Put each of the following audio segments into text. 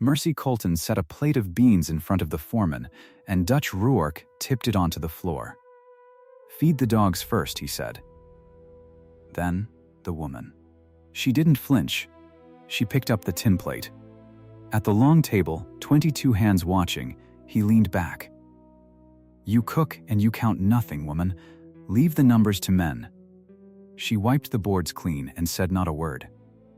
Mercy Colton set a plate of beans in front of the foreman, and Dutch Rourke tipped it onto the floor. "Feed the dogs first," he said. Then, the woman. She didn't flinch. She picked up the tin plate. At the long table, 22 hands watching, he leaned back. "You cook and you count nothing, woman. Leave the numbers to men." She wiped the boards clean and said not a word.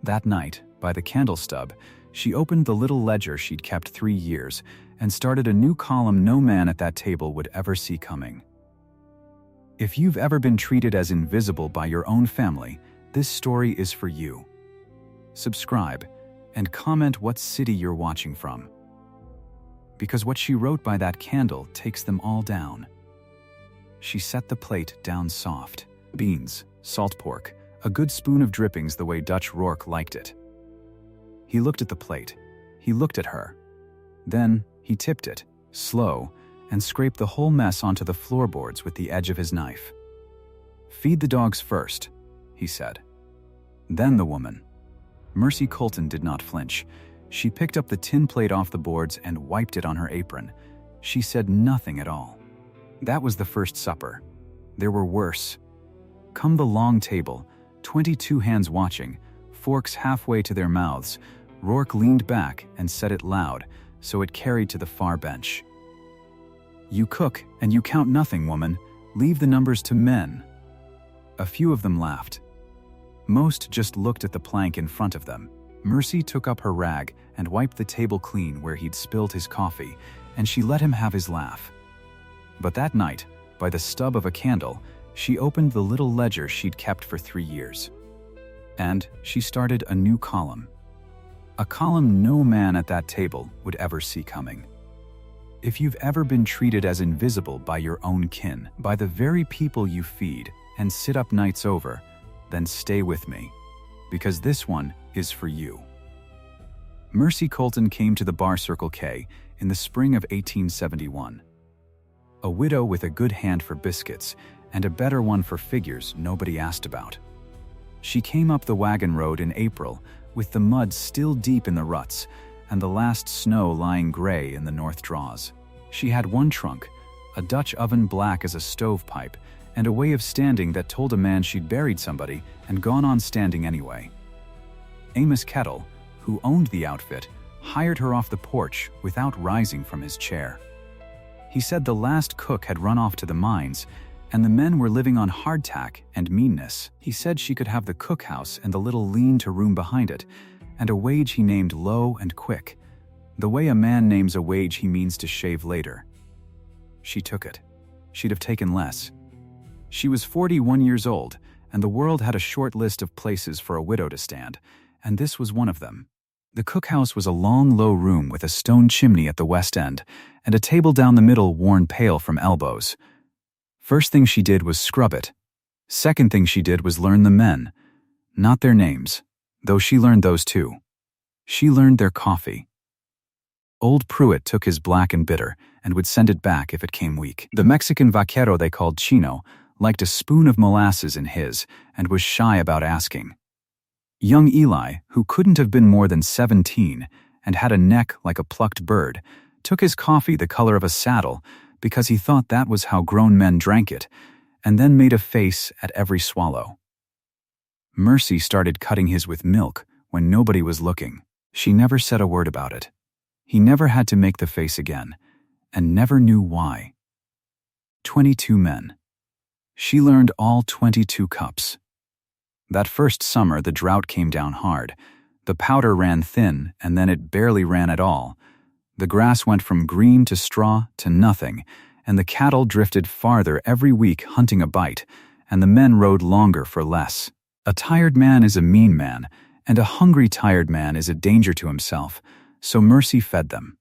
That night, by the candle stub, she opened the little ledger she'd kept 3 years and started a new column no man at that table would ever see coming. If you've ever been treated as invisible by your own family, this story is for you. Subscribe and comment what city you're watching from. Because what she wrote by that candle takes them all down. She set the plate down soft. Beans, salt pork, a good spoon of drippings the way Dutch Rourke liked it. He looked at the plate. He looked at her. Then he tipped it, slow, and scraped the whole mess onto the floorboards with the edge of his knife. "Feed the dogs first," he said. Then the woman. Mercy Colton did not flinch. She picked up the tin plate off the boards and wiped it on her apron. She said nothing at all. That was the first supper. There were worse. Come the long table, 22 hands watching, forks halfway to their mouths, Rourke leaned back and said it loud, so it carried to the far bench. "You cook and you count nothing, woman. Leave the numbers to men." A few of them laughed. Most just looked at the plank in front of them. Mercy took up her rag and wiped the table clean where he'd spilled his coffee, and she let him have his laugh. But that night, by the stub of a candle, she opened the little ledger she'd kept for 3 years. And she started a new column. A column no man at that table would ever see coming. If you've ever been treated as invisible by your own kin, by the very people you feed and sit up nights over, then stay with me, because this one is for you. Mercy Colton came to the bar Circle K in the spring of 1871. A widow with a good hand for biscuits and a better one for figures nobody asked about. She came up the wagon road in April with the mud still deep in the ruts and the last snow lying gray in the north draws. She had one trunk, a Dutch oven black as a stovepipe, and a way of standing that told a man she'd buried somebody and gone on standing anyway. Amos Kettle, who owned the outfit, hired her off the porch without rising from his chair. He said the last cook had run off to the mines, and the men were living on hardtack and meanness. He said she could have the cookhouse and the little lean-to room behind it, and a wage he named low and quick. The way a man names a wage he means to shave later. She took it. She'd have taken less. She was 41 years old, and the world had a short list of places for a widow to stand, and this was one of them. The cookhouse was a long, low room with a stone chimney at the west end, and a table down the middle worn pale from elbows. First thing she did was scrub it. Second thing she did was learn the men. Not their names, though she learned those too. She learned their coffee. Old Pruitt took his black and bitter and would send it back if it came weak. The Mexican vaquero they called Chino liked a spoon of molasses in his and was shy about asking. Young Eli, who couldn't have been more than 17 and had a neck like a plucked bird, took his coffee the color of a saddle because he thought that was how grown men drank it, and then made a face at every swallow. Mercy started cutting his with milk when nobody was looking. She never said a word about it. He never had to make the face again, and never knew why. 22 men. She learned all 22 cups. That first summer the drought came down hard. The powder ran thin, and then it barely ran at all. The grass went from green to straw to nothing, and the cattle drifted farther every week hunting a bite, and the men rode longer for less. A tired man is a mean man, and a hungry tired man is a danger to himself, so Mercy fed them.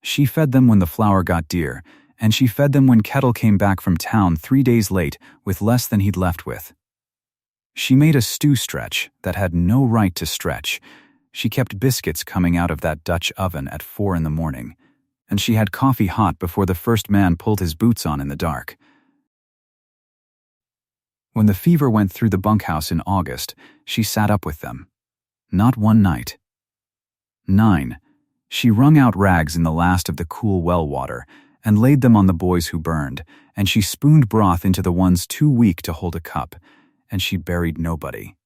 She fed them when the flour got dear, and she fed them when Kettle came back from town 3 days late with less than he'd left with. She made a stew stretch that had no right to stretch. She kept biscuits coming out of that Dutch oven at 4 in the morning, and she had coffee hot before the first man pulled his boots on in the dark. When the fever went through the bunkhouse in August, she sat up with them. Not one night. 9. She wrung out rags in the last of the cool well water and laid them on the boys who burned, and she spooned broth into the ones too weak to hold a cup, and she buried nobody.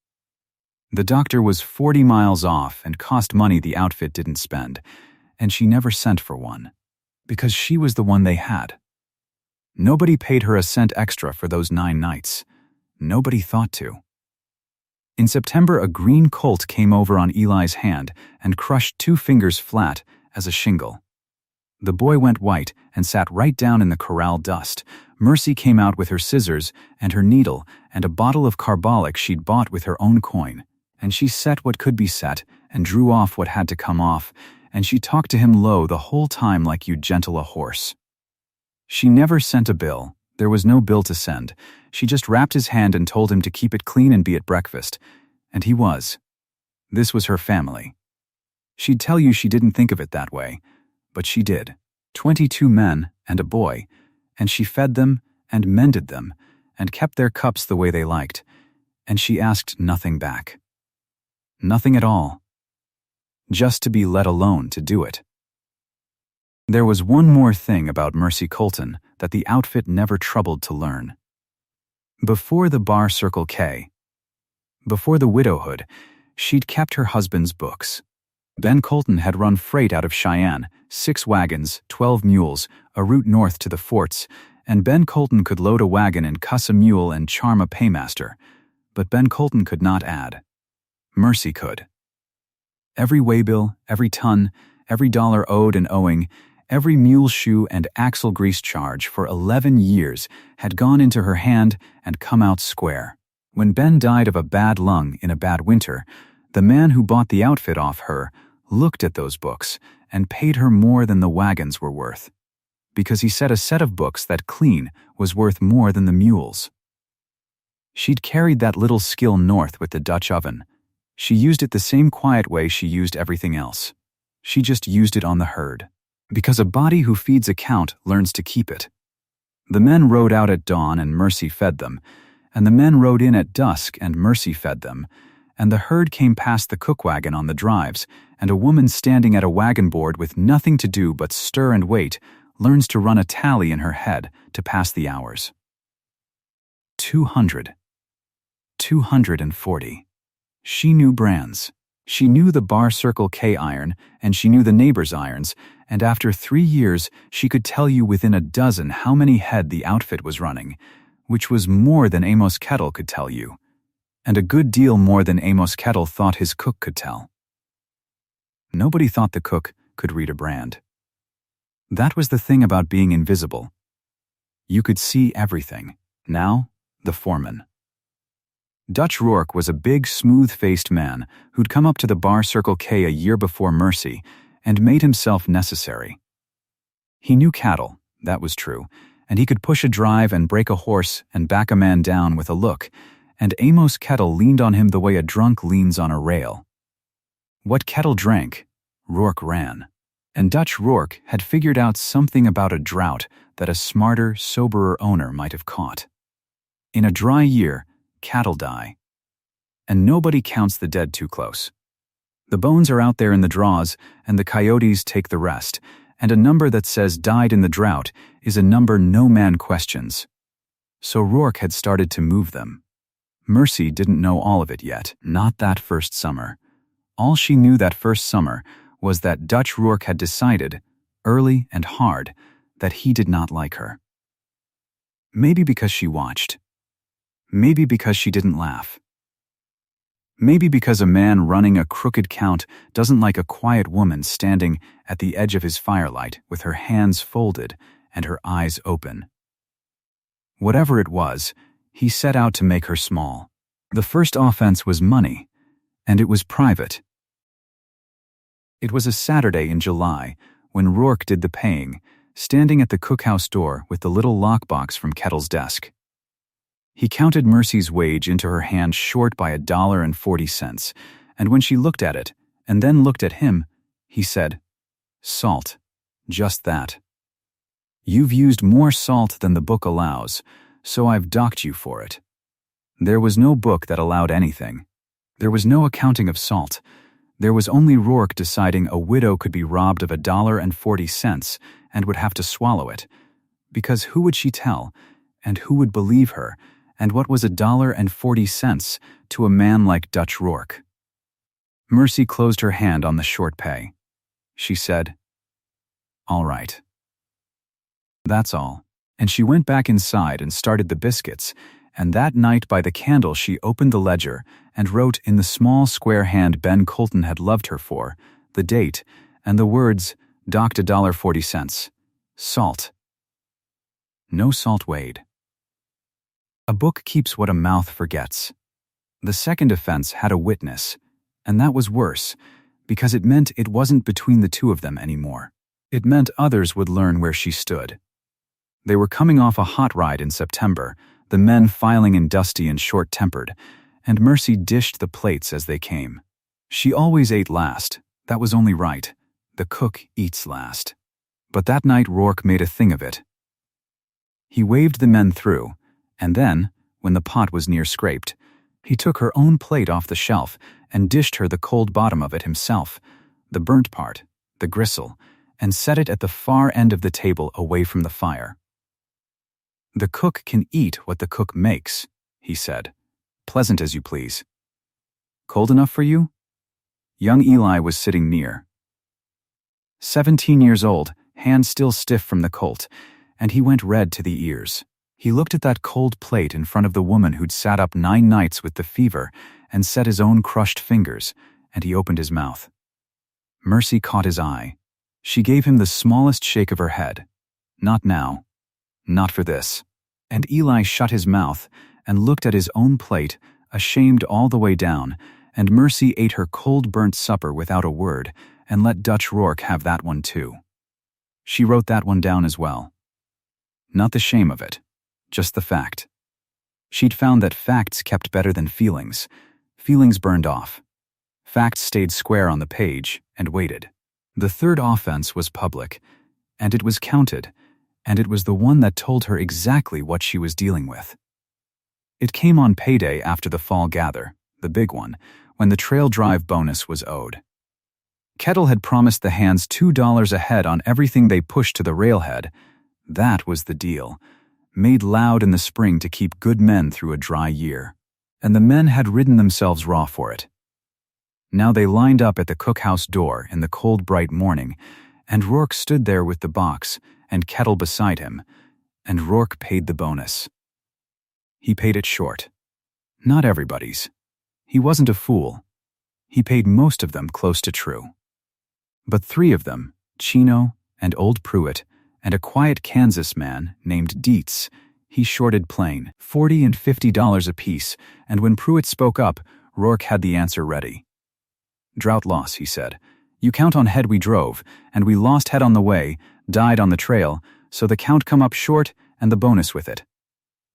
The doctor was 40 miles off and cost money the outfit didn't spend, and she never sent for one, because she was the one they had. Nobody paid her a cent extra for those 9 nights. Nobody thought to. In September, a green colt came over on Eli's hand and crushed 2 fingers flat as a shingle. The boy went white and sat right down in the corral dust. Mercy came out with her scissors and her needle and a bottle of carbolic she'd bought with her own coin, and she set what could be set and drew off what had to come off, and she talked to him low the whole time like you'd gentle a horse. She never sent a bill. There was no bill to send. She just wrapped his hand and told him to keep it clean and be at breakfast. And he was. This was her family. She'd tell you she didn't think of it that way, but she did. 22 men and a boy, and she fed them and mended them and kept their cups the way they liked, and she asked nothing back. Nothing at all. Just to be let alone to do it. There was one more thing about Mercy Colton that the outfit never troubled to learn. Before the Bar Circle K, before the widowhood, she'd kept her husband's books. Ben Colton had run freight out of Cheyenne, 6 wagons, 12 mules, a route north to the forts, and Ben Colton could load a wagon and cuss a mule and charm a paymaster, but Ben Colton could not add. Mercy could. Every waybill, every ton, every dollar owed and owing, every mule shoe and axle grease charge for 11 years had gone into her hand and come out square. When Ben died of a bad lung in a bad winter, the man who bought the outfit off her looked at those books and paid her more than the wagons were worth, because he said a set of books that clean was worth more than the mules. She'd carried that little skill north with the Dutch oven. She used it the same quiet way she used everything else. She just used it on the herd, because a body who feeds a count learns to keep it. The men rode out at dawn and Mercy fed them, and the men rode in at dusk and Mercy fed them, and the herd came past the cookwagon on the drives, and a woman standing at a wagon board with nothing to do but stir and wait learns to run a tally in her head to pass the hours. 200. 240. She knew brands. She knew the Bar Circle K iron, and she knew the neighbor's irons, and after 3 years she could tell you within a dozen how many head the outfit was running, which was more than Amos Kettle could tell you, and a good deal more than Amos Kettle thought his cook could tell. Nobody thought the cook could read a brand. That was the thing about being invisible. You could see everything. Now, the foreman. Dutch Rourke was a big, smooth-faced man who'd come up to the Bar Circle K a year before Mercy and made himself necessary. He knew cattle, that was true, and he could push a drive and break a horse and back a man down with a look, and Amos Kettle leaned on him the way a drunk leans on a rail. What Kettle drank, Rourke ran, and Dutch Rourke had figured out something about a drought that a smarter, soberer owner might have caught. In a dry year, cattle die, and nobody counts the dead too close. The bones are out there in the draws, and the coyotes take the rest, and a number that says died in the drought is a number no man questions. So Rourke had started to move them. Mercy didn't know all of it yet, not that first summer. All she knew that first summer was that Dutch Rourke had decided, early and hard, that he did not like her. Maybe because she watched. Maybe because she didn't laugh. Maybe because a man running a crooked count doesn't like a quiet woman standing at the edge of his firelight with her hands folded and her eyes open. Whatever it was, he set out to make her small. The first offense was money, and it was private. It was a Saturday in July when Rourke did the paying, standing at the cookhouse door with the little lockbox from Kettle's desk. He counted Mercy's wage into her hand short by $1.40, and when she looked at it, and then looked at him, he said, "Salt, just that. You've used more salt than the book allows, so I've docked you for it." There was no book that allowed anything. There was no accounting of salt. There was only Rourke deciding a widow could be robbed of $1.40 and would have to swallow it. Because who would she tell? And who would believe her? And what was $1.40 to a man like Dutch Rourke? Mercy closed her hand on the short pay. She said, "All right." That's all. And she went back inside and started the biscuits, and that night by the candle she opened the ledger and wrote in the small square hand Ben Colton had loved her for, the date, and the words, "Docked $1.40. Salt." No salt weighed. A book keeps what a mouth forgets. The second offense had a witness, and that was worse, because it meant it wasn't between the two of them anymore. It meant others would learn where she stood. They were coming off a hot ride in September, the men filing in dusty and short-tempered, and Mercy dished the plates as they came. She always ate last. That was only right. The cook eats last. But that night Rourke made a thing of it. He waved the men through, and then, when the pot was near scraped, he took her own plate off the shelf and dished her the cold bottom of it himself, the burnt part, the gristle, and set it at the far end of the table away from the fire. "The cook can eat what the cook makes," he said. "Pleasant as you please." "Cold enough for you?" Young Eli was sitting near. 17 years old, hands still stiff from the colt, and he went red to the ears. He looked at that cold plate in front of the woman who'd sat up 9 nights with the fever and set his own crushed fingers, and he opened his mouth. Mercy caught his eye. She gave him the smallest shake of her head. "Not now. Not for this." And Eli shut his mouth and looked at his own plate, ashamed all the way down, and Mercy ate her cold burnt supper without a word and let Dutch Rourke have that one too. She wrote that one down as well. Not the shame of it, just the fact. She'd found that facts kept better than feelings. Feelings burned off. Facts stayed square on the page and waited. The third offense was public, and it was counted, and it was the one that told her exactly what she was dealing with. It came on payday after the fall gather, the big one, when the trail drive bonus was owed. Kettle had promised the hands $2 a head on everything they pushed to the railhead. That was the deal, made loud in the spring to keep good men through a dry year. And the men had ridden themselves raw for it. Now they lined up at the cookhouse door in the cold bright morning, and Rourke stood there with the box and Kettle beside him, and Rourke paid the bonus. He paid it short. Not everybody's. He wasn't a fool. He paid most of them close to true. But 3 of them, Chino and old Pruitt, and a quiet Kansas man named Dietz, he shorted plain, $40 and $50 apiece, and when Pruitt spoke up, Rourke had the answer ready. "Drought loss," he said. "You count on head we drove, and we lost head on the way, died on the trail, so the count come up short and the bonus with it.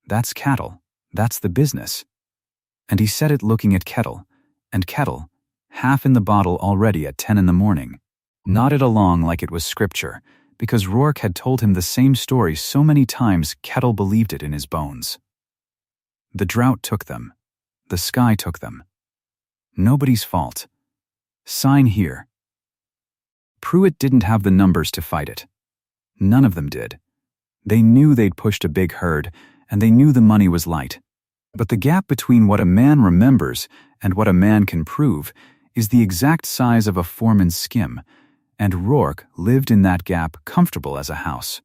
That's cattle. That's the business." And he said it looking at Kettle, and Kettle, half in the bottle already at 10 in the morning, nodded along like it was scripture, because Rourke had told him the same story so many times Kettle believed it in his bones. The drought took them. The sky took them. Nobody's fault. Sign here. Pruitt didn't have the numbers to fight it. None of them did. They knew they'd pushed a big herd, and they knew the money was light. But the gap between what a man remembers and what a man can prove is the exact size of a foreman's skim, and Rourke lived in that gap comfortable as a house.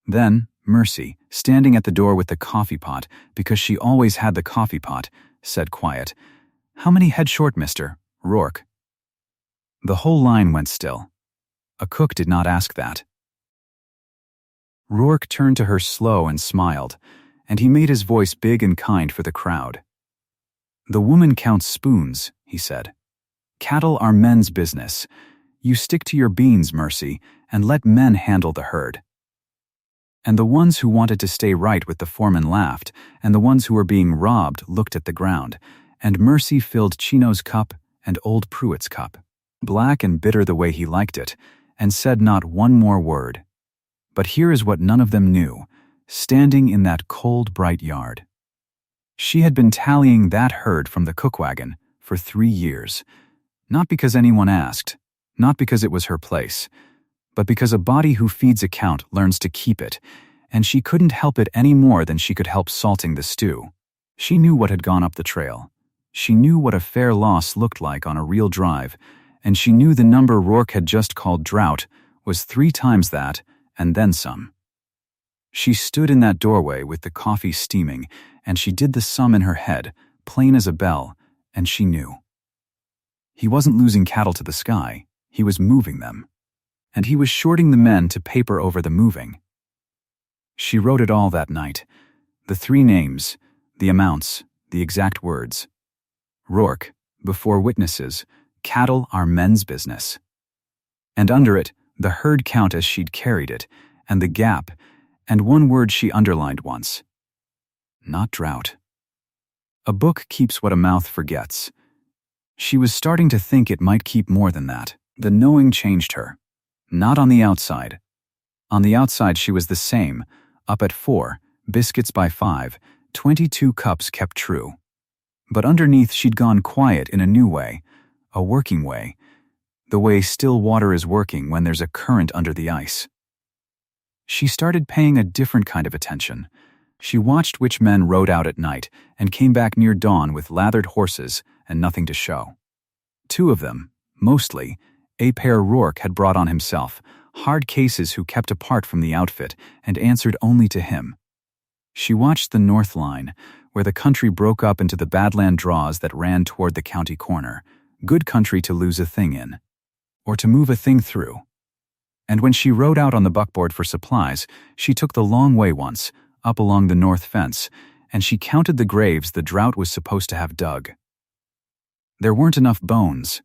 Then, Mercy, standing at the door with the coffee pot, because she always had the coffee pot, said quiet, "How many head short, Mr. Rourke?" The whole line went still. A cook did not ask that. Rourke turned to her slow and smiled, and he made his voice big and kind for the crowd. "The woman counts spoons," he said. "Cattle are men's business. You stick to your beans, Mercy, and let men handle the herd." And the ones who wanted to stay right with the foreman laughed, and the ones who were being robbed looked at the ground, and Mercy filled Chino's cup and old Pruitt's cup, black and bitter the way he liked it, and said not one more word. But here is what none of them knew, standing in that cold, bright yard. She had been tallying that herd from the cookwagon for 3 years. Not because anyone asked, not because it was her place, but because a body who feeds a count learns to keep it, and she couldn't help it any more than she could help salting the stew. She knew what had gone up the trail. She knew what a fair loss looked like on a real drive, and she knew the number Rourke had just called drought was 3 times that, and then some. She stood in that doorway with the coffee steaming, and she did the sum in her head, plain as a bell, and she knew. He wasn't losing cattle to the sky, he was moving them. And he was shorting the men to paper over the moving. She wrote it all that night. The 3 names, the amounts, the exact words. Rourke, before witnesses, cattle are men's business. And under it, the herd count as she'd carried it, and the gap, and one word she underlined once. Not drought. A book keeps what a mouth forgets. She was starting to think it might keep more than that. The knowing changed her. Not on the outside. On the outside she was the same, up at 4, biscuits by 5, 22 cups kept true. But underneath she'd gone quiet in a new way, a working way, the way still water is working when there's a current under the ice. She started paying a different kind of attention. She watched which men rode out at night and came back near dawn with lathered horses and nothing to show. 2 of them, mostly, a pair Rourke had brought on himself, hard cases who kept apart from the outfit and answered only to him. She watched the north line, where the country broke up into the badland draws that ran toward the county corner, good country to lose a thing in, or to move a thing through. And when she rode out on the buckboard for supplies, she took the long way once, up along the north fence, and she counted the graves the drought was supposed to have dug. There weren't enough bones.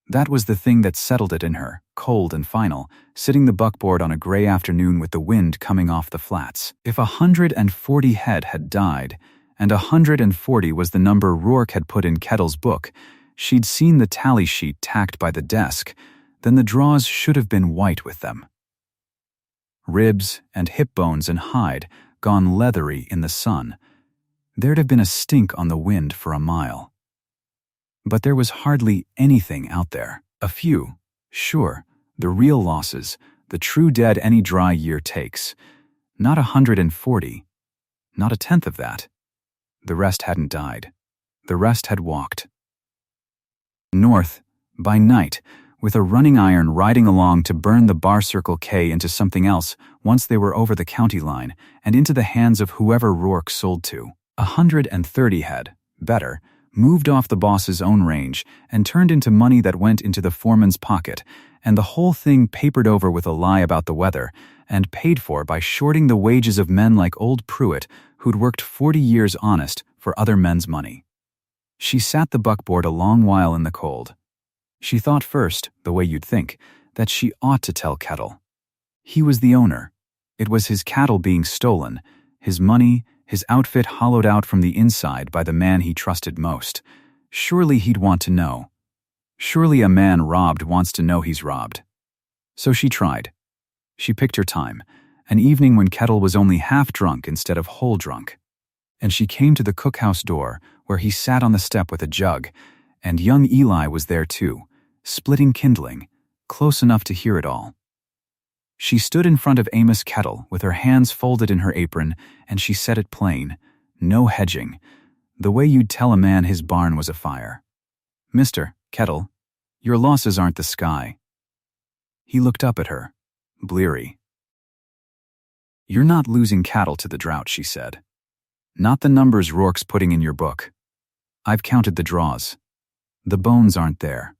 That was the thing that settled it in her, cold and final, sitting the buckboard on a gray afternoon with the wind coming off the flats. If 140 head had died, and 140 was the number Rourke had put in Kettle's book, she'd seen the tally sheet tacked by the desk, then the draws should have been white with them. Ribs and hip bones and hide, gone leathery in the sun. There'd have been a stink on the wind for a mile. But there was hardly anything out there. A few, sure, the real losses, the true dead any dry year takes. Not 140, not a tenth of that. The rest hadn't died. The rest had walked. North, by night, with a running iron riding along to burn the Bar Circle K into something else once they were over the county line and into the hands of whoever Rourke sold to. 130 head, better, moved off the boss's own range and turned into money that went into the foreman's pocket, and the whole thing papered over with a lie about the weather and paid for by shorting the wages of men like old Pruitt who'd worked 40 years honest for other men's money. She sat the buckboard a long while in the cold. She thought first, the way you'd think, that she ought to tell Kettle. He was the owner. It was his cattle being stolen, his money, his outfit hollowed out from the inside by the man he trusted most. Surely he'd want to know. Surely a man robbed wants to know he's robbed. So she tried. She picked her time, an evening when Kettle was only half drunk instead of whole drunk. And she came to the cookhouse door, where he sat on the step with a jug, and young Eli was there too, splitting kindling, close enough to hear it all. She stood in front of Amos Kettle with her hands folded in her apron, and she said it plain, no hedging, the way you'd tell a man his barn was afire. "Mr. Kettle, your losses aren't the sky." He looked up at her, bleary. "You're not losing cattle to the drought," she said. "Not the numbers Rourke's putting in your book. I've counted the draws. The bones aren't there.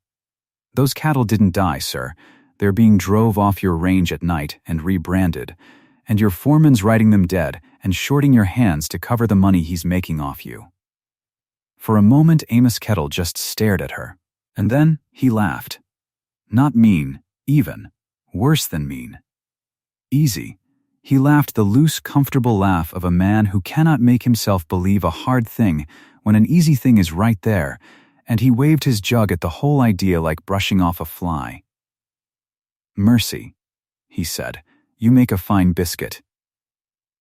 Those cattle didn't die, sir. They're being drove off your range at night and rebranded, and your foreman's writing them dead and shorting your hands to cover the money he's making off you." For a moment Amos Kettle just stared at her, and then he laughed. Not mean, even. Worse than mean. Easy. He laughed the loose, comfortable laugh of a man who cannot make himself believe a hard thing when an easy thing is right there, and he waved his jug at the whole idea like brushing off a fly. "Mercy," he said, "you make a fine biscuit."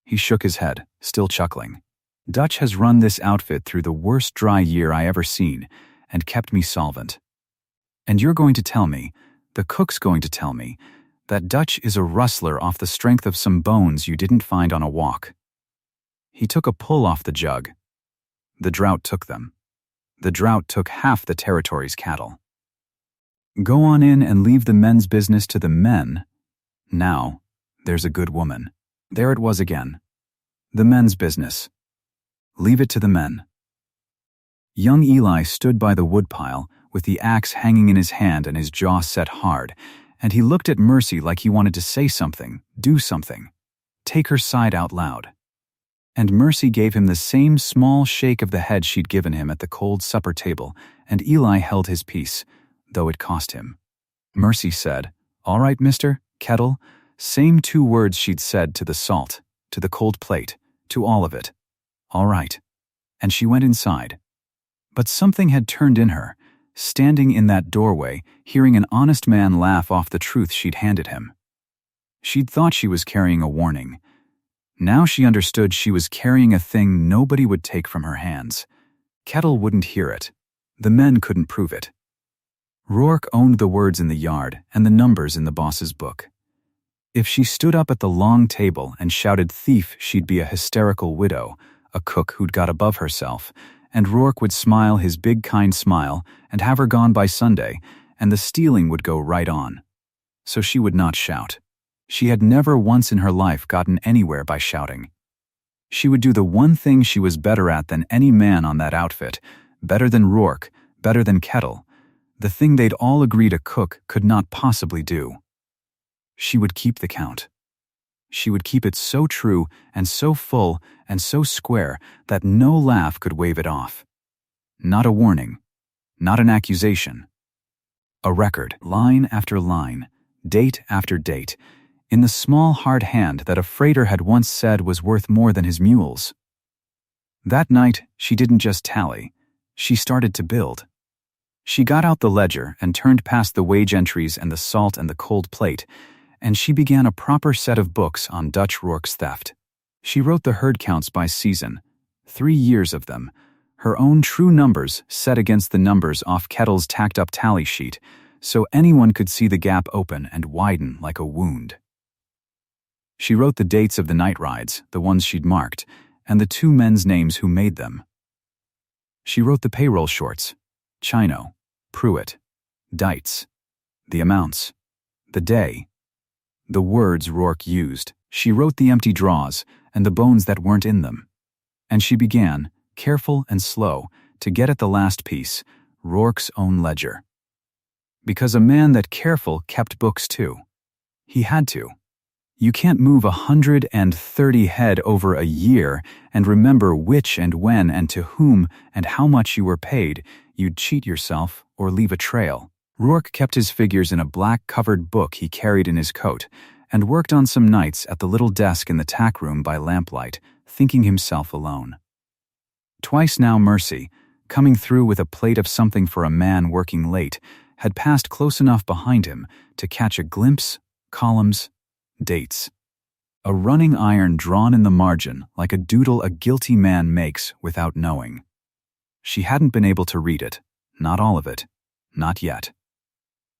He shook his head, still chuckling. "Dutch has run this outfit through the worst dry year I ever seen, and kept me solvent. And you're going to tell me, the cook's going to tell me, that Dutch is a rustler off the strength of some bones you didn't find on a walk. He took a pull off the jug. The drought took them. The drought took half the territory's cattle. Go on in and leave the men's business to the men. Now, there's a good woman. There it was again. The men's business. Leave it to the men. Young Eli stood by the woodpile, with the axe hanging in his hand and his jaw set hard, and he looked at Mercy like he wanted to say something, do something, take her side out loud. And Mercy gave him the same small shake of the head she'd given him at the cold supper table, and Eli held his peace, though it cost him. Mercy said, "All right, mister, kettle," same 2 words she'd said to the salt, to the cold plate, to all of it. All right. And she went inside. But something had turned in her, standing in that doorway, hearing an honest man laugh off the truth she'd handed him. She'd thought she was carrying a warning. Now she understood she was carrying a thing nobody would take from her hands. Kettle wouldn't hear it. The men couldn't prove it. Rourke owned the words in the yard and the numbers in the boss's book. If she stood up at the long table and shouted thief, she'd be a hysterical widow, a cook who'd got above herself, and Rourke would smile his big kind smile and have her gone by Sunday, and the stealing would go right on. So she would not shout. She had never once in her life gotten anywhere by shouting. She would do the one thing she was better at than any man on that outfit, better than Rourke, better than Kettle, the thing they'd all agreed a cook could not possibly do. She would keep the count. She would keep it so true and so full and so square that no laugh could wave it off. Not a warning, not an accusation. A record, line after line, date after date, in the small hard hand that a freighter had once said was worth more than his mules. That night, she didn't just tally, she started to build. She got out the ledger and turned past the wage entries and the salt and the cold plate, and she began a proper set of books on Dutch Rourke's theft. She wrote the herd counts by season, 3 years of them, her own true numbers set against the numbers off Kettle's tacked-up tally sheet, so anyone could see the gap open and widen like a wound. She wrote the dates of the night rides, the ones she'd marked, and the 2 men's names who made them. She wrote the payroll shorts, Chino, Pruitt, Dites, the amounts, the day, the words Rourke used. She wrote the empty draws and the bones that weren't in them. And she began, careful and slow, to get at the last piece, Rourke's own ledger. Because a man that careful kept books too. He had to. You can't move 130 head over a year and remember which and when and to whom and how much you were paid. You'd cheat yourself or leave a trail. Rourke kept his figures in a black-covered book he carried in his coat and worked on some nights at the little desk in the tack room by lamplight, thinking himself alone. Twice now Mercy, coming through with a plate of something for a man working late, had passed close enough behind him to catch a glimpse, columns, dates. A running iron drawn in the margin like a doodle a guilty man makes without knowing. She hadn't been able to read it, not all of it, not yet.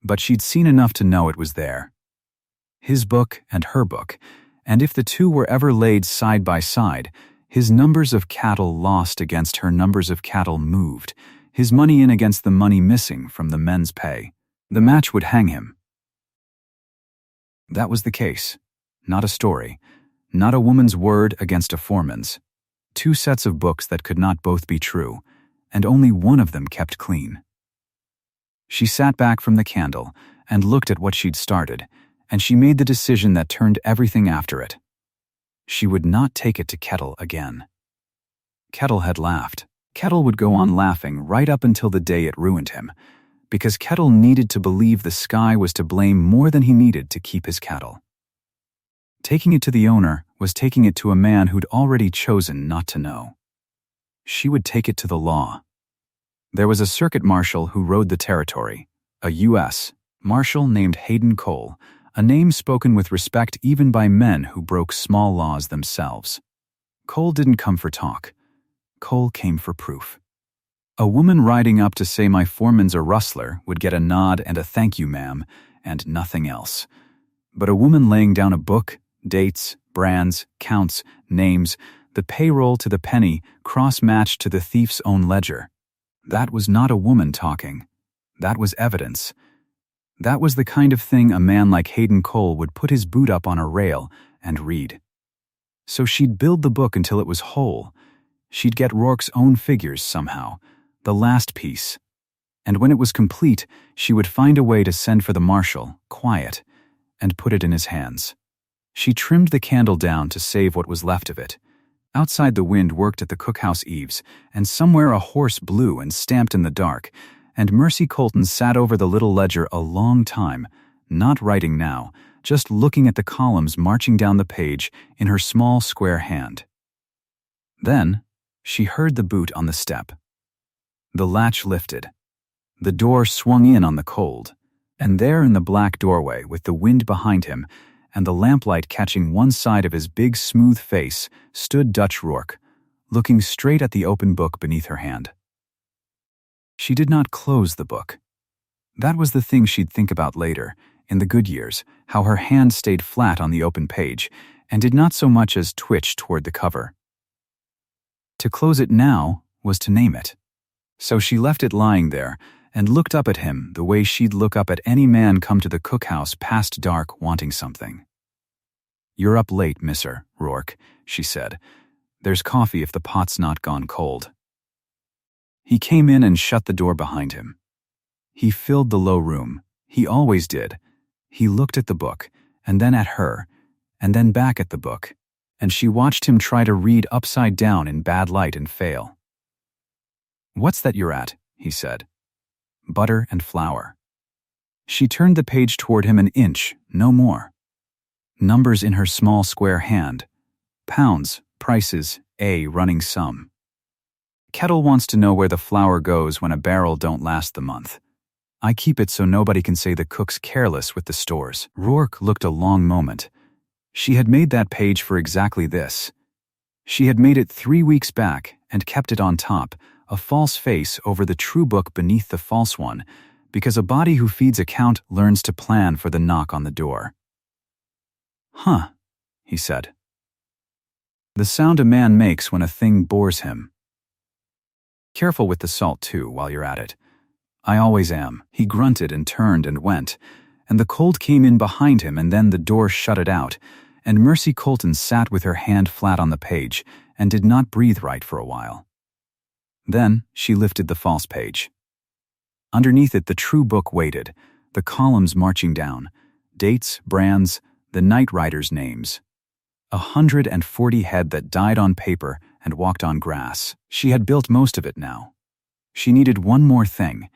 But she'd seen enough to know it was there. His book and her book, and if the 2 were ever laid side by side, his numbers of cattle lost against her numbers of cattle moved, his money in against the money missing from the men's pay. The match would hang him. That was the case. Not a story. Not a woman's word against a foreman's. 2 sets of books that could not both be true, and only one of them kept clean. She sat back from the candle and looked at what she'd started, and she made the decision that turned everything after it. She would not take it to Kettle again. Kettle had laughed. Kettle would go on laughing right up until the day it ruined him, because Kettle needed to believe the sky was to blame more than he needed to keep his cattle. Taking it to the owner was taking it to a man who'd already chosen not to know. She would take it to the law. There was a circuit marshal who rode the territory, a U.S. marshal named Hayden Cole, a name spoken with respect even by men who broke small laws themselves. Cole didn't come for talk. Cole came for proof. A woman riding up to say my foreman's a rustler would get a nod and a thank you, ma'am, and nothing else. But a woman laying down a book, dates, brands, counts, names, the payroll to the penny, cross-matched to the thief's own ledger. That was not a woman talking. That was evidence. That was the kind of thing a man like Hayden Cole would put his boot up on a rail and read. So she'd build the book until it was whole. She'd get Rourke's own figures somehow, the last piece. And when it was complete, she would find a way to send for the Marshal, quiet, and put it in his hands. She trimmed the candle down to save what was left of it. Outside, the wind worked at the cookhouse eaves, and somewhere a horse blew and stamped in the dark, and Mercy Colton sat over the little ledger a long time, not writing now, just looking at the columns marching down the page in her small square hand. Then, she heard the boot on the step. The latch lifted. The door swung in on the cold, and there in the black doorway, with the wind behind him and the lamplight catching one side of his big smooth face, stood Dutch Rourke, looking straight at the open book beneath her hand. She did not close the book. That was the thing she'd think about later, in the good years, how her hand stayed flat on the open page and did not so much as twitch toward the cover. To close it now was to name it. So she left it lying there and looked up at him the way she'd look up at any man come to the cookhouse past dark wanting something. "You're up late, Mr. Rourke," she said. "There's coffee if the pot's not gone cold." He came in and shut the door behind him. He filled the low room. He always did. He looked at the book, and then at her, and then back at the book, and she watched him try to read upside down in bad light and fail. "What's that you're at?" he said. "Butter and flour." She turned the page toward him an inch, no more. Numbers in her small square hand. Pounds, prices, a running sum. "Kettle wants to know where the flour goes when a barrel don't last the month. I keep it so nobody can say the cook's careless with the stores." Rourke looked a long moment. She had made that page for exactly this. She had made it 3 weeks back and kept it on top, a false face over the true book beneath the false one, because a body who feeds a count learns to plan for the knock on the door. "Huh," he said. The sound a man makes when a thing bores him. "Careful with the salt, too, while you're at it." "I always am." He grunted and turned and went, and the cold came in behind him, and then the door shut it out, and Mercy Colton sat with her hand flat on the page and did not breathe right for a while. Then she lifted the false page. Underneath it the true book waited, the columns marching down, dates, brands, the night riders' names. 140 head that died on paper and walked on grass. She had built most of it now. She needed one more thing,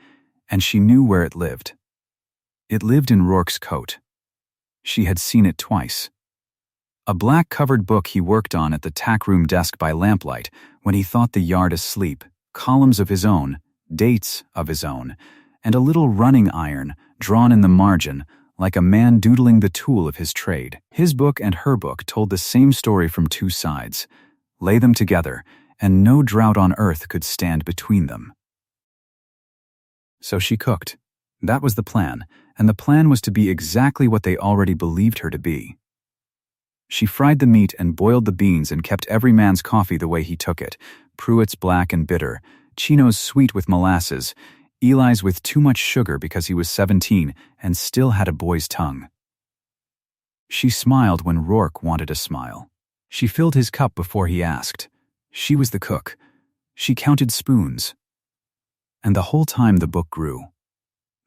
and she knew where it lived. It lived in Rourke's coat. She had seen it twice. A black-covered book he worked on at the tackroom desk by lamplight when he thought the yard asleep, columns of his own, dates of his own, and a little running iron drawn in the margin like a man doodling the tool of his trade. His book and her book told the same story from two sides. Lay them together, and no drought on earth could stand between them. So she cooked. That was the plan, and the plan was to be exactly what they already believed her to be. She fried the meat and boiled the beans and kept every man's coffee the way he took it, Pruitt's black and bitter, Chino's sweet with molasses, Eli's with too much sugar because he was 17 and still had a boy's tongue. She smiled when Rourke wanted a smile. She filled his cup before he asked. She was the cook. She counted spoons. And the whole time the book grew.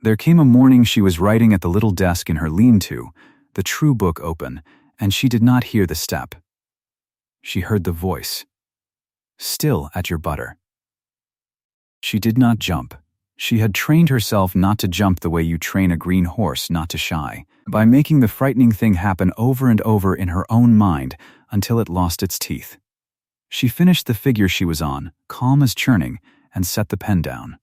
There came a morning she was writing at the little desk in her lean-to, the true book open, and she did not hear the step. She heard the voice. "Still at your butter." She did not jump. She had trained herself not to jump the way you train a green horse not to shy, by making the frightening thing happen over and over in her own mind until it lost its teeth. She finished the figure she was on, calm as churning, and set the pen down.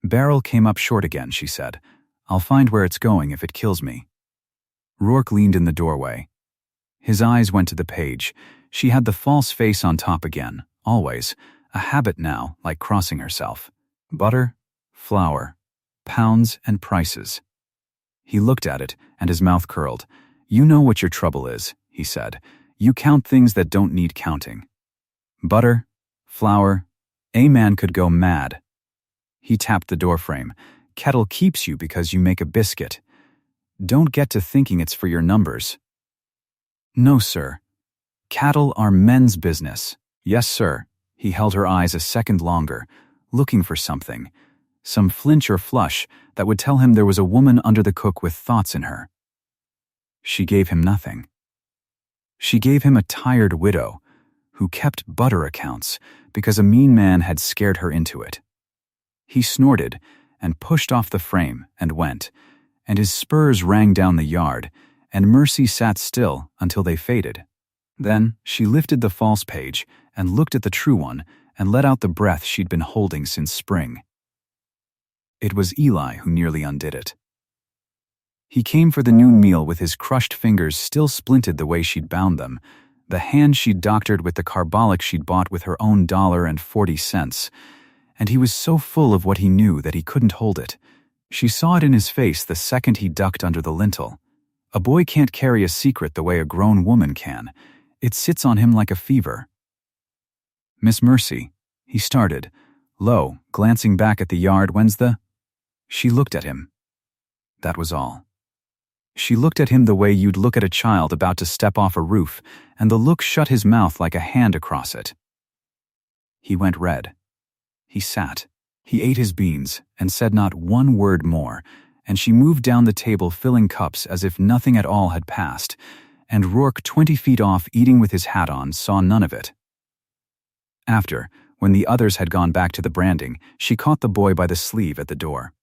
"Barrel came up short again," she said. "I'll find where it's going if it kills me." Rourke leaned in the doorway. His eyes went to the page. She had the false face on top again, always, a habit now like crossing herself. Butter, flour, pounds, and prices. He looked at it, and his mouth curled. "You know what your trouble is," he said. "You count things that don't need counting. Butter, flour, a man could go mad." He tapped the doorframe. "Kettle keeps you because you make a biscuit. Don't get to thinking it's for your numbers." "No, sir. Cattle are men's business." "Yes, sir." He held her eyes a second longer, looking for something, some flinch or flush that would tell him there was a woman under the cook with thoughts in her. She gave him nothing. She gave him a tired widow who kept butter accounts because a mean man had scared her into it. He snorted and pushed off the frame and went, and his spurs rang down the yard, and Mercy sat still until they faded. Then she lifted the false page and looked at the true one and let out the breath she'd been holding since spring. It was Eli who nearly undid it. He came for the noon meal with his crushed fingers still splinted the way she'd bound them, the hand she'd doctored with the carbolic she'd bought with her own $1.40, and he was so full of what he knew that he couldn't hold it. She saw it in his face the second he ducked under the lintel. A boy can't carry a secret the way a grown woman can. It sits on him like a fever. "Miss Mercy," he started, low, glancing back at the yard. "When's the—" She looked at him. That was all. She looked at him the way you'd look at a child about to step off a roof, and the look shut his mouth like a hand across it. He went red. He sat. He ate his beans and said not one word more, and she moved down the table filling cups as if nothing at all had passed, and Rourke 20 feet off eating with his hat on saw none of it. After, when the others had gone back to the branding, she caught the boy by the sleeve at the door.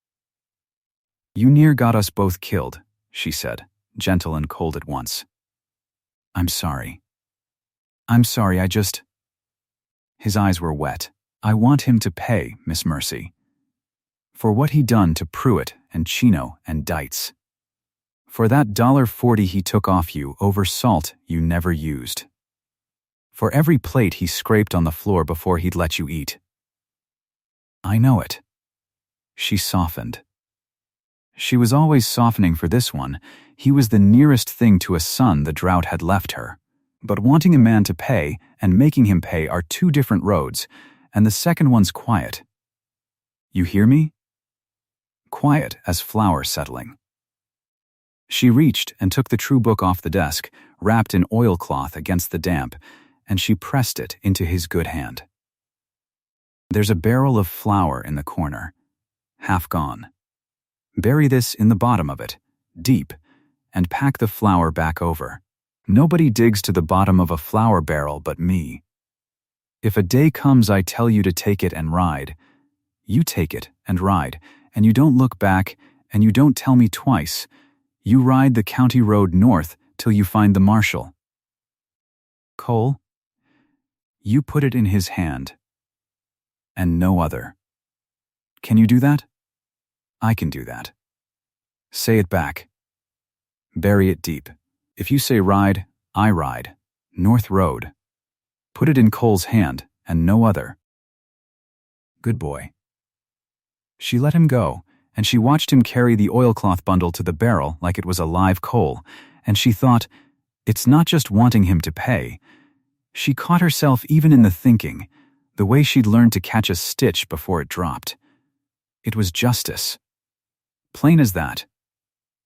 "You near got us both killed," she said, gentle and cold at once. "I'm sorry. I'm sorry, I just—" His eyes were wet. "I want him to pay, Miss Mercy. For what he done to Pruitt and Chino and Dietz. For that $1.40 he took off you over salt you never used. For every plate he scraped on the floor before he'd let you eat." "I know it." She softened. She was always softening for this one. He was the nearest thing to a son the drought had left her. But wanting a man to pay and making him pay are two different roads, and the second one's quiet. "You hear me?" Quiet as flour settling. She reached and took the true book off the desk, wrapped in oilcloth against the damp, and she pressed it into his good hand. "There's a barrel of flour in the corner, half gone. Bury this in the bottom of it, deep, and pack the flour back over. Nobody digs to the bottom of a flour barrel but me. If a day comes I tell you to take it and ride, you take it and ride, and you don't look back, and you don't tell me twice. You ride the county road north till you find the Marshal." "Cole?" You put it in his hand. And no other. Can you do that? I can do that. Say it back. Bury it deep. If you say ride, I ride. North Road. Put it in Cole's hand, and no other. Good boy. She let him go, and she watched him carry the oilcloth bundle to the barrel like it was a live coal, and she thought, it's not just wanting him to pay. She caught herself even in the thinking, the way she'd learned to catch a stitch before it dropped. It was justice. Plain as that.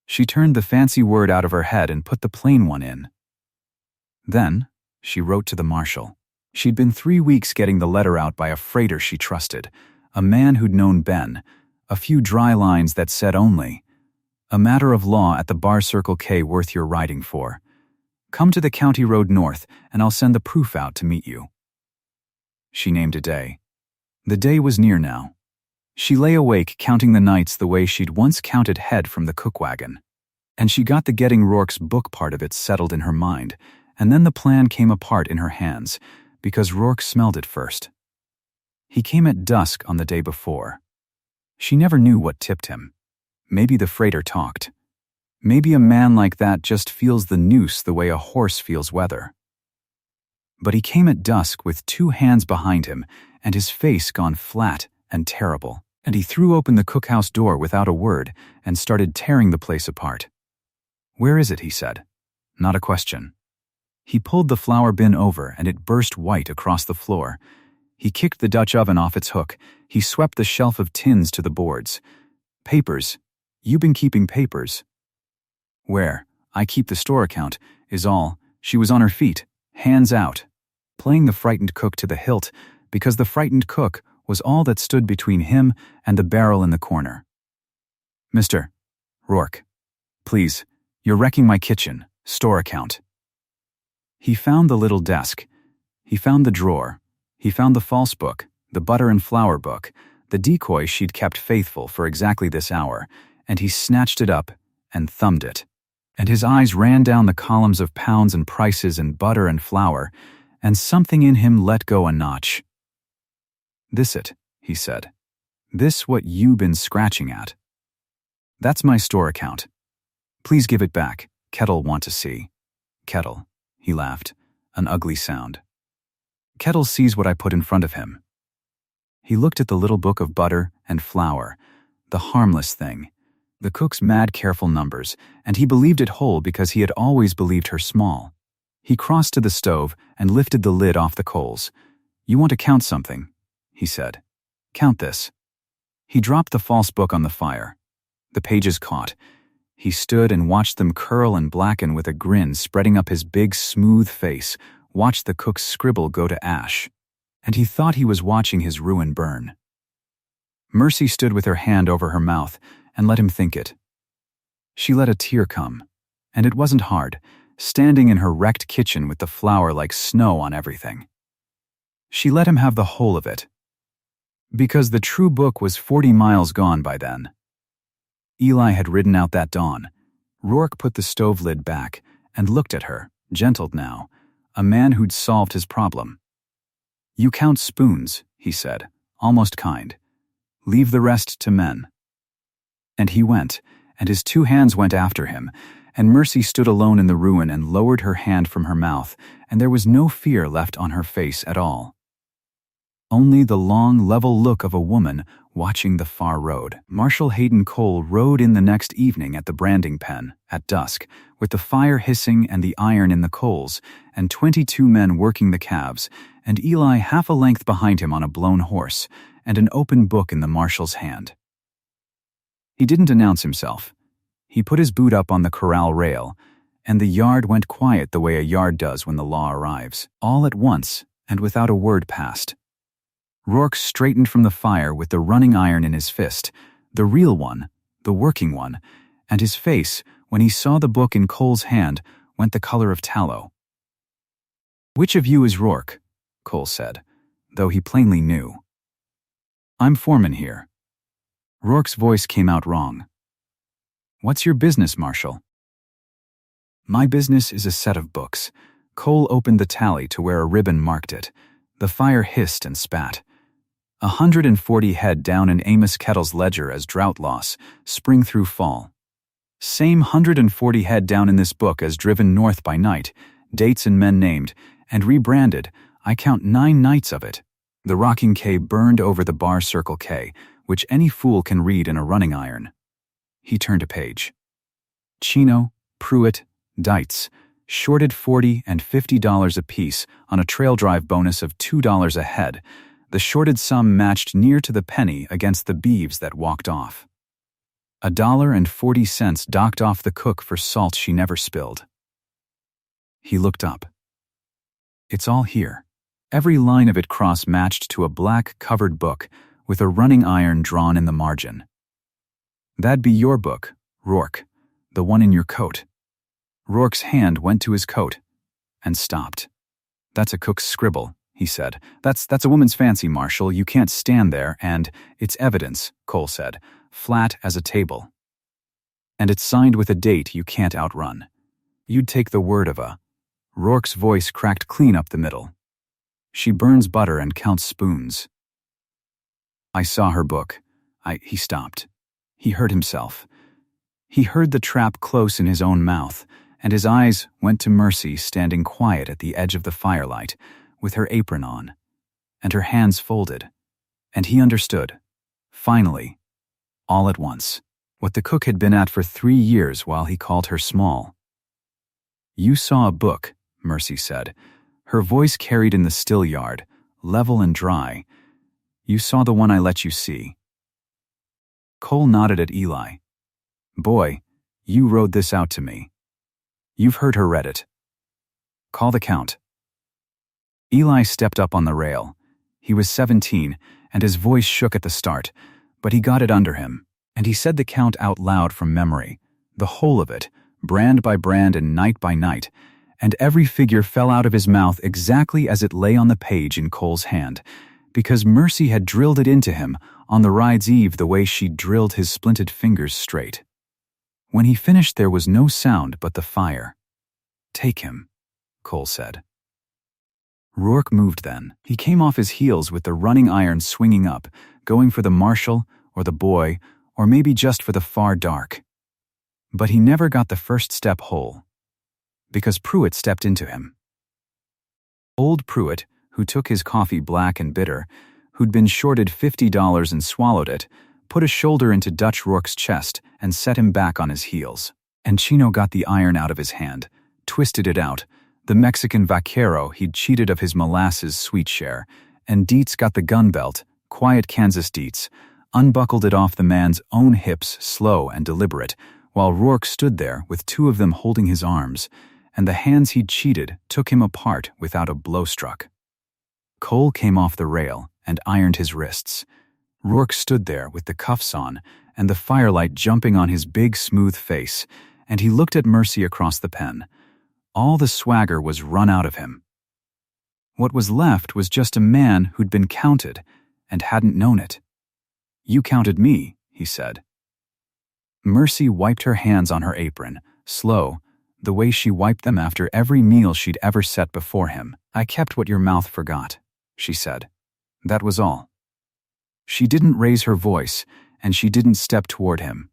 She turned the fancy word out of her head and put the plain one in. Then, she wrote to the Marshal. She'd been 3 weeks getting the letter out by a freighter she trusted, a man who'd known Ben, a few dry lines that said only, a matter of law at the Bar Circle K worth your riding for. Come to the county road north, and I'll send the proof out to meet you. She named a day. The day was near now. She lay awake counting the nights the way she'd once counted head from the cookwagon. And she got the getting Rourke's book part of it settled in her mind, and then the plan came apart in her hands, because Rourke smelled it first. He came at dusk on the day before. She never knew what tipped him. Maybe the freighter talked. Maybe a man like that just feels the noose the way a horse feels weather. But he came at dusk with 2 hands behind him and his face gone flat and terrible, and he threw open the cookhouse door without a word and started tearing the place apart. "Where is it?" he said. Not a question. He pulled the flour bin over and it burst white across the floor. He kicked the Dutch oven off its hook. He swept the shelf of tins to the boards. "Papers. You been keeping papers?" "Where? I keep the store account," is all. She was on her feet, hands out, playing the frightened cook to the hilt, because the frightened cook was all that stood between him and the barrel in the corner. "Mr. Rourke, please, you're wrecking my kitchen, store account." He found the little desk. He found the drawer. He found the false book, the butter and flour book, the decoy she'd kept faithful for exactly this hour, and he snatched it up and thumbed it. And his eyes ran down the columns of pounds and prices and butter and flour, and something in him let go a notch. "This it," he said. "This what you been scratching at. That's my store account. Please give it back. Kettle want to see." "Kettle," he laughed, an ugly sound. "Kettle sees what I put in front of him." He looked at the little book of butter and flour, the harmless thing, the cook's mad careful numbers, and he believed it whole because he had always believed her small. He crossed to the stove and lifted the lid off the coals. "You want to count something," he said. "Count this." He dropped the false book on the fire. The pages caught. He stood and watched them curl and blacken with a grin spreading up his big, smooth face, watched the cook's scribble go to ash, and he thought he was watching his ruin burn. Mercy stood with her hand over her mouth and let him think it. She let a tear come, and it wasn't hard, standing in her wrecked kitchen with the flour like snow on everything. She let him have the whole of it, because the true book was 40 miles gone by then. Eli had ridden out that dawn. Rourke put the stove lid back and looked at her, gentled now, a man who'd solved his problem. "You count spoons," he said, almost kind. "Leave the rest to men." And he went, and his two hands went after him, and Mercy stood alone in the ruin and lowered her hand from her mouth, and there was no fear left on her face at all. Only the long, level look of a woman watching the far road. Marshal Hayden Cole rode in the next evening at the branding pen, at dusk, with the fire hissing and the iron in the coals, and 22 men working the calves, and Eli half a length behind him on a blown horse, and an open book in the marshal's hand. He didn't announce himself. He put his boot up on the corral rail, and the yard went quiet the way a yard does when the law arrives, all at once and without a word passed. Rourke straightened from the fire with the running iron in his fist, the real one, the working one, and his face, when he saw the book in Cole's hand, went the color of tallow. "Which of you is Rourke?" Cole said, though he plainly knew. "I'm Foreman here." Rourke's voice came out wrong. "What's your business, Marshal?" "My business is a set of books." Cole opened the tally to where a ribbon marked it. The fire hissed and spat. 140 head down in Amos Kettle's ledger as drought loss, spring through fall. Same 140 head down in this book as driven north by night, dates and men named, and rebranded. I count 9 nights of it. The rocking K burned over the bar circle K, which any fool can read in a running iron. He turned a page. Chino, Pruitt, Dites, shorted $40 and $50 apiece on a trail drive bonus of $2 a head. The shorted sum matched near to the penny against the beeves that walked off. $1.40 docked off the cook for salt she never spilled. He looked up. It's all here. Every line of it cross-matched to a black covered book with a running iron drawn in the margin. That'd be your book, Rourke, the one in your coat. Rourke's hand went to his coat and stopped. That's a cook's scribble, he said. That's a woman's fancy, Marshal. You can't stand there, and it's evidence, Cole said, flat as a table. And it's signed with a date you can't outrun. You'd take the word of a... Rourke's voice cracked clean up the middle. She burns butter and counts spoons. I saw her book. He stopped. He heard himself. He heard the trap close in his own mouth, and his eyes went to Mercy standing quiet at the edge of the firelight, with her apron on. and her hands folded. And he understood, finally, all at once, what the cook had been at for 3 years while he called her small. "You saw a book," Mercy said, her voice carried in the still yard, level and dry. "You saw the one I let you see." Cole nodded at Eli. "Boy, you rode this out to me. You've heard her read it. Call the count." Eli stepped up on the rail. He was 17, and his voice shook at the start, but he got it under him, and he said the count out loud from memory, the whole of it, brand by brand and night by night, and every figure fell out of his mouth exactly as it lay on the page in Cole's hand, because Mercy had drilled it into him on the ride's eve the way she'd drilled his splinted fingers straight. When he finished, there was no sound but the fire. "Take him," Cole said. Rourke moved then. He came off his heels with the running iron swinging up, going for the Marshal or the boy, or maybe just for the far dark. But he never got the first step whole, because Pruitt stepped into him. Old Pruitt, who took his coffee black and bitter, who'd been shorted $50 and swallowed it, put a shoulder into Dutch Rourke's chest and set him back on his heels. And Chino got the iron out of his hand, twisted it out, the Mexican vaquero he'd cheated of his molasses sweet share, and Dietz got the gun belt, quiet Kansas Dietz, unbuckled it off the man's own hips, slow and deliberate, while Rourke stood there with 2 of them holding his arms, and the hands he'd cheated took him apart without a blow struck. Cole came off the rail and ironed his wrists. Rourke stood there with the cuffs on and the firelight jumping on his big, smooth face, and he looked at Mercy across the pen. All the swagger was run out of him. What was left was just a man who'd been counted and hadn't known it. "You counted me," he said. Mercy wiped her hands on her apron, slow, the way she wiped them after every meal she'd ever set before him. "I kept what your mouth forgot," she said. That was all. She didn't raise her voice, and she didn't step toward him.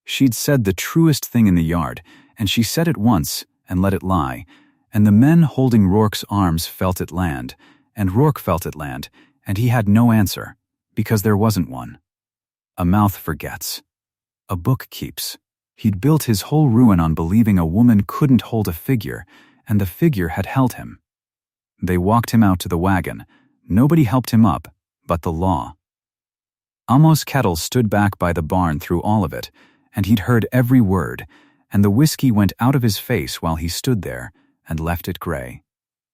She'd said the truest thing in the yard, and she said it once and let it lie, and the men holding Rourke's arms felt it land, and Rourke felt it land, and he had no answer, because there wasn't one. A mouth forgets. A book keeps. He'd built his whole ruin on believing a woman couldn't hold a figure, and the figure had held him. They walked him out to the wagon. Nobody helped him up, but the law. Amos Kettle stood back by the barn through all of it, and he'd heard every word, and the whiskey went out of his face while he stood there and left it gray.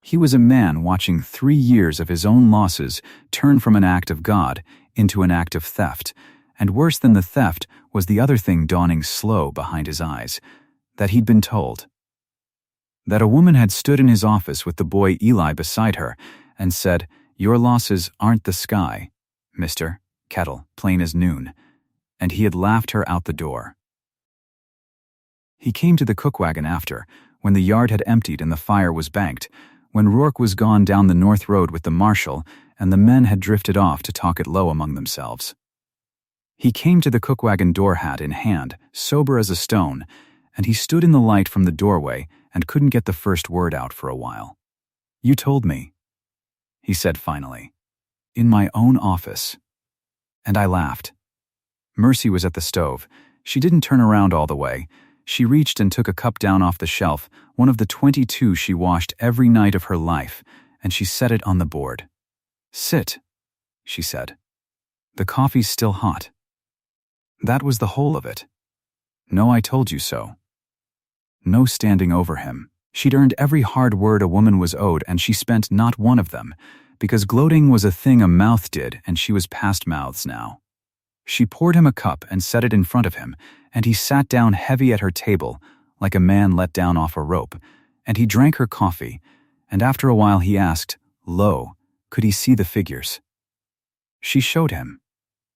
He was a man watching 3 years of his own losses turn from an act of God into an act of theft, and worse than the theft was the other thing dawning slow behind his eyes, that he'd been told. That a woman had stood in his office with the boy Eli beside her and said, "Your losses aren't the sky, Mr. Kettle, plain as noon," and he had laughed her out the door. He came to the cookwagon after, when the yard had emptied and the fire was banked, when Rourke was gone down the north road with the Marshal and the men had drifted off to talk it low among themselves. He came to the cookwagon door hat in hand, sober as a stone, and he stood in the light from the doorway and couldn't get the first word out for a while. "You told me," he said finally, "in my own office." And I laughed. Mercy was at the stove. She didn't turn around all the way. She reached and took a cup down off the shelf, one of the 22 she washed every night of her life, and she set it on the board. "Sit," she said. "The coffee's still hot." That was the whole of it. No, I told you so. No standing over him. She'd earned every hard word a woman was owed, and she spent not one of them, because gloating was a thing a mouth did, and she was past mouths now. She poured him a cup and set it in front of him, and he sat down heavy at her table, like a man let down off a rope, and he drank her coffee, and after a while he asked, low, could he see the figures? She showed him.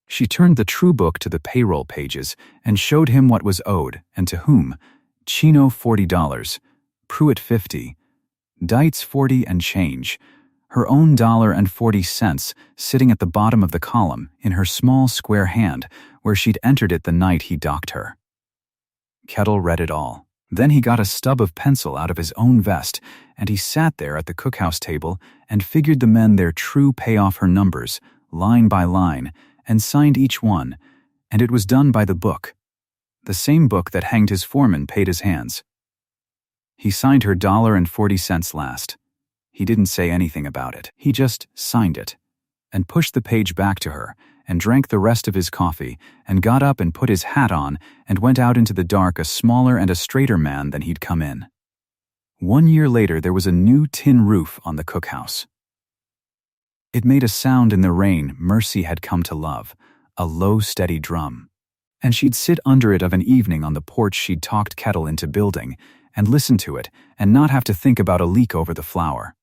She turned the true book to the payroll pages and showed him what was owed and to whom. Chino $40, Pruitt $50, Dietz $40 and change, her own $1.40 sitting at the bottom of the column in her small square hand where she'd entered it the night he docked her. Kettle read it all. Then he got a stub of pencil out of his own vest, and he sat there at the cookhouse table and figured the men their true payoff her numbers, line by line, and signed each one, and it was done by the book. The same book that hanged his foreman paid his hands. He signed her $1.40 last. He didn't say anything about it. He just signed it, and pushed the page back to her, and drank the rest of his coffee, and got up and put his hat on, and went out into the dark a smaller and a straighter man than he'd come in. 1 year later there was a new tin roof on the cookhouse. It made a sound in the rain Mercy had come to love, a low, steady drum. And she'd sit under it of an evening on the porch she'd talked Kettle into building, and listen to it, and not have to think about a leak over the flour.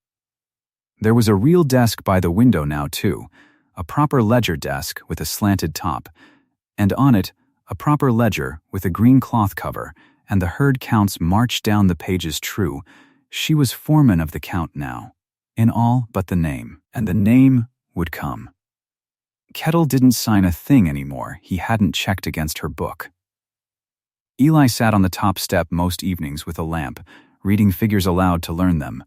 There was a real desk by the window now, too, a proper ledger desk with a slanted top, and on it, a proper ledger with a green cloth cover, and the herd counts marched down the pages true. She was foreman of the count now, in all but the name, and the name would come. Kettle didn't sign a thing anymore he hadn't checked against her book. Eli sat on the top step most evenings with a lamp, reading figures aloud to learn them.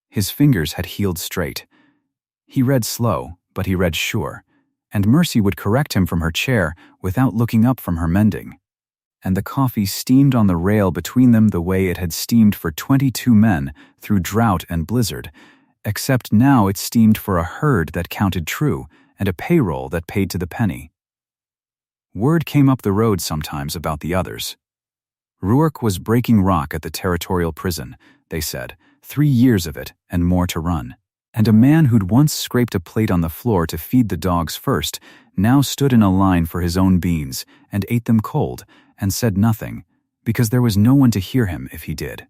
His fingers had healed straight. He read slow, but he read sure, and Mercy would correct him from her chair without looking up from her mending. And the coffee steamed on the rail between them the way it had steamed for 22 men through drought and blizzard, except now it steamed for a herd that counted true and a payroll that paid to the penny. Word came up the road sometimes about the others. Rourke was breaking rock at the territorial prison, they said, 3 years of it and more to run. And a man who'd once scraped a plate on the floor to feed the dogs first now stood in a line for his own beans and ate them cold and said nothing, because there was no one to hear him if he did.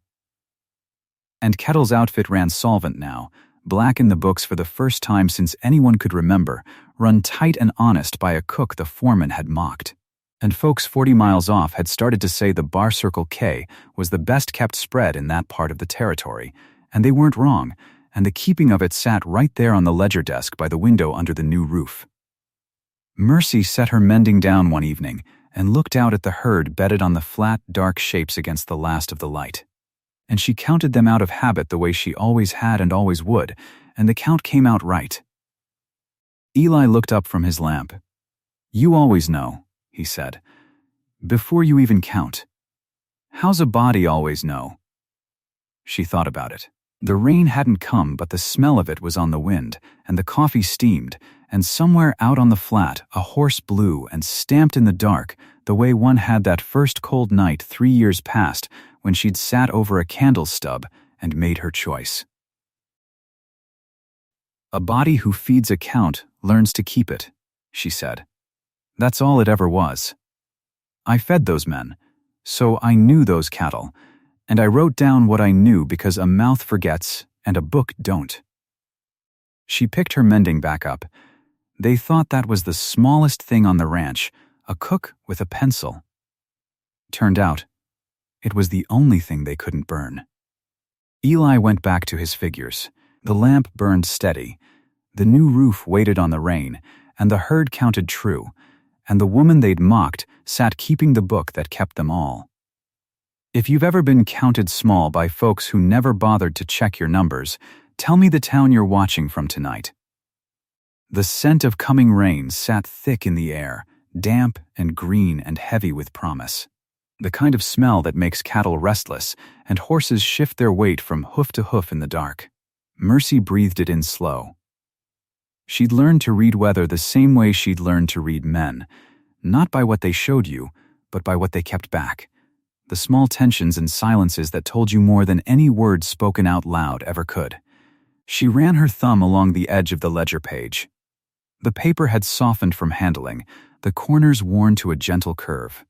And Kettle's outfit ran solvent now, black in the books for the first time since anyone could remember, run tight and honest by a cook the foreman had mocked. And folks 40 miles off had started to say the Bar Circle K was the best-kept spread in that part of the territory, and they weren't wrong, and the keeping of it sat right there on the ledger desk by the window under the new roof. Mercy set her mending down one evening and looked out at the herd bedded on the flat, dark shapes against the last of the light. And she counted them out of habit the way she always had and always would, and the count came out right. Eli looked up from his lamp. "You always know," he said, "before you even count. How's a body always know?" She thought about it. The rain hadn't come, but the smell of it was on the wind, and the coffee steamed, and somewhere out on the flat a horse blew and stamped in the dark the way one had that first cold night 3 years past when she'd sat over a candle stub and made her choice. "A body who feeds a count learns to keep it," she said. "That's all it ever was. I fed those men, so I knew those cattle, and I wrote down what I knew because a mouth forgets and a book don't." She picked her mending back up. They thought that was the smallest thing on the ranch, a cook with a pencil. Turned out, it was the only thing they couldn't burn. Eli went back to his figures. The lamp burned steady. The new roof waited on the rain, and the herd counted true, and the woman they'd mocked sat keeping the book that kept them all. If you've ever been counted small by folks who never bothered to check your numbers, tell me the town you're watching from tonight. The scent of coming rain sat thick in the air, damp and green and heavy with promise. The kind of smell that makes cattle restless and horses shift their weight from hoof to hoof in the dark. Mercy breathed it in slow. She'd learned to read weather the same way she'd learned to read men, not by what they showed you, but by what they kept back. The small tensions and silences that told you more than any word spoken out loud ever could. She ran her thumb along the edge of the ledger page. The paper had softened from handling, the corners worn to a gentle curve.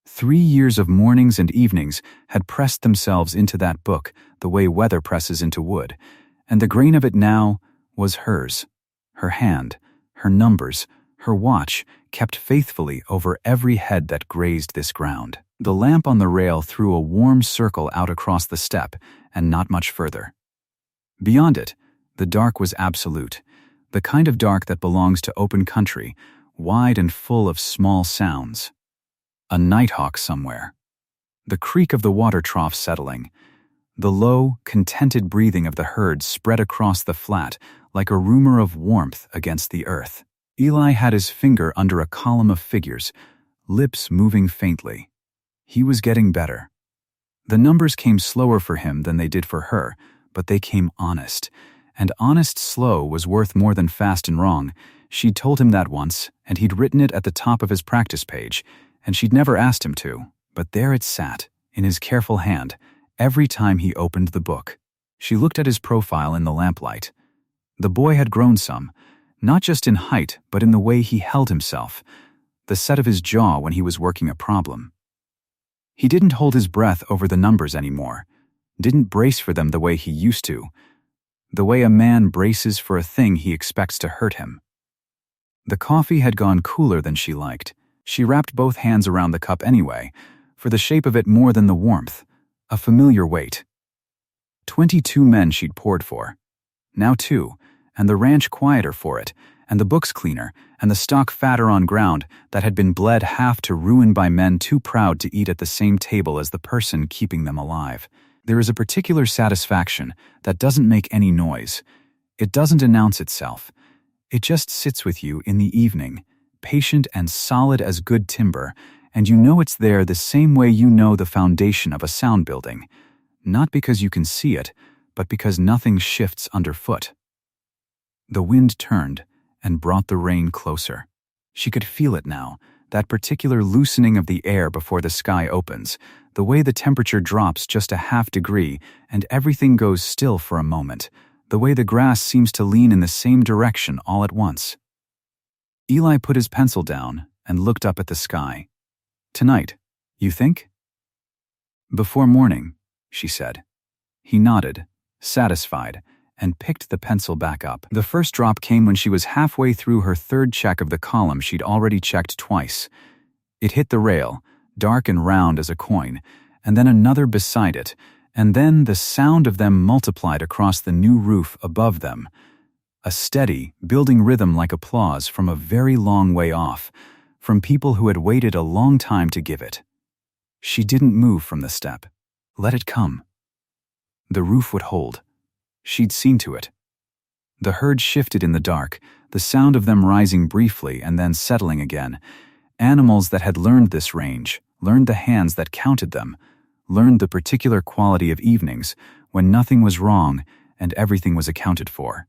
3 years of mornings and evenings had pressed themselves into that book the way weather presses into wood, and the grain of it now was hers. Her hand, her numbers, her watch kept faithfully over every head that grazed this ground. The lamp on the rail threw a warm circle out across the step, and not much further. Beyond it, the dark was absolute, the kind of dark that belongs to open country, wide and full of small sounds. A nighthawk somewhere. The creak of the water trough settling. The low, contented breathing of the herd spread across the flat like a rumor of warmth against the earth. Eli had his finger under a column of figures, lips moving faintly. He was getting better. The numbers came slower for him than they did for her, but they came honest. And honest slow was worth more than fast and wrong. She'd told him that once, and he'd written it at the top of his practice page, and she'd never asked him to, but there it sat, in his careful hand, every time he opened the book. She looked at his profile in the lamplight. The boy had grown some, not just in height, but in the way he held himself, the set of his jaw when he was working a problem. He didn't hold his breath over the numbers anymore, didn't brace for them the way he used to, the way a man braces for a thing he expects to hurt him. The coffee had gone cooler than she liked. She wrapped both hands around the cup anyway, for the shape of it more than the warmth, a familiar weight. 22 men she'd poured for. Now 2, and the ranch quieter for it, and the books cleaner, and the stock fatter on ground that had been bled half to ruin by men too proud to eat at the same table as the person keeping them alive. There is a particular satisfaction that doesn't make any noise. It doesn't announce itself. It just sits with you in the evening, patient and solid as good timber, and you know it's there the same way you know the foundation of a sound building, not because you can see it, but because nothing shifts underfoot. The wind turned and brought the rain closer. She could feel it now, that particular loosening of the air before the sky opens, the way the temperature drops just a half degree and everything goes still for a moment, the way the grass seems to lean in the same direction all at once. Eli put his pencil down and looked up at the sky. "Tonight, you think?" "Before morning," she said. He nodded, satisfied, and picked the pencil back up. The first drop came when she was halfway through her third check of the column she'd already checked twice. It hit the rail, dark and round as a coin, and then another beside it, and then the sound of them multiplied across the new roof above them. A steady, building rhythm like applause from a very long way off, from people who had waited a long time to give it. She didn't move from the step. Let it come. The roof would hold. She'd seen to it. The herd shifted in the dark, the sound of them rising briefly and then settling again. Animals that had learned this range, learned the hands that counted them, learned the particular quality of evenings when nothing was wrong and everything was accounted for.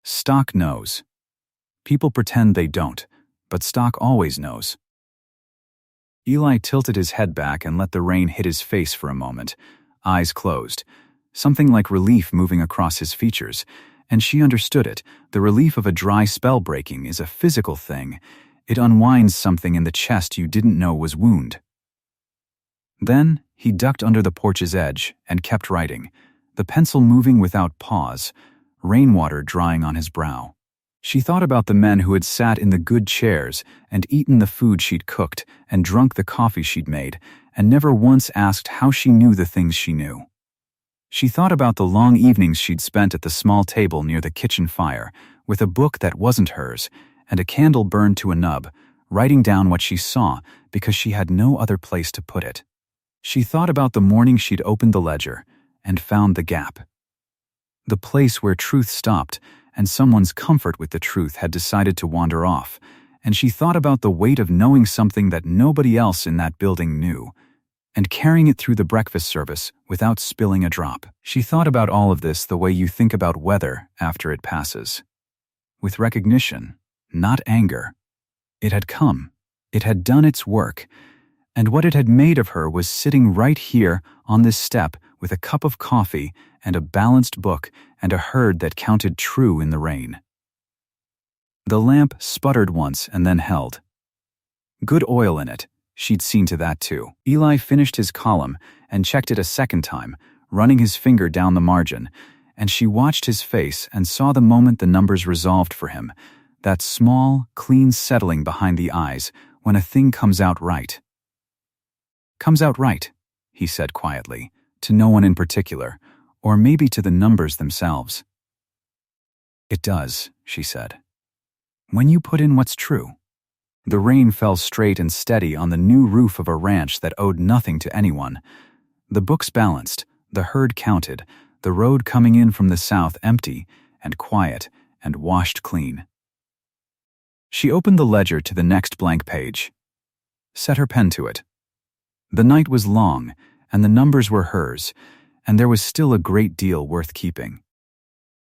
Stock knows. People pretend they don't, but stock always knows. Eli tilted his head back and let the rain hit his face for a moment, eyes closed. Something like relief moving across his features, and she understood it. The relief of a dry spell breaking is a physical thing. It unwinds something in the chest you didn't know was wound. Then he ducked under the porch's edge and kept writing, the pencil moving without pause, rainwater drying on his brow. She thought about the men who had sat in the good chairs and eaten the food she'd cooked and drunk the coffee she'd made, and never once asked how she knew the things she knew. She thought about the long evenings she'd spent at the small table near the kitchen fire, with a book that wasn't hers, and a candle burned to a nub, writing down what she saw because she had no other place to put it. She thought about the morning she'd opened the ledger and found the gap. The place where truth stopped and someone's comfort with the truth had decided to wander off, and she thought about the weight of knowing something that nobody else in that building knew, and carrying it through the breakfast service without spilling a drop. She thought about all of this the way you think about weather after it passes. With recognition, not anger. It had come. It had done its work. And what it had made of her was sitting right here on this step with a cup of coffee and a balanced book and a herd that counted true in the rain. The lamp sputtered once and then held. Good oil in it. She'd seen to that too. Eli finished his column and checked it a second time, running his finger down the margin, and she watched his face and saw the moment the numbers resolved for him, that small, clean settling behind the eyes when a thing comes out right. "Comes out right," he said quietly, to no one in particular, or maybe to the numbers themselves. "It does," she said. "When you put in what's true." The rain fell straight and steady on the new roof of a ranch that owed nothing to anyone. The books balanced, the herd counted, the road coming in from the south empty and quiet and washed clean. She opened the ledger to the next blank page. Set her pen to it. The night was long, and the numbers were hers, and there was still a great deal worth keeping.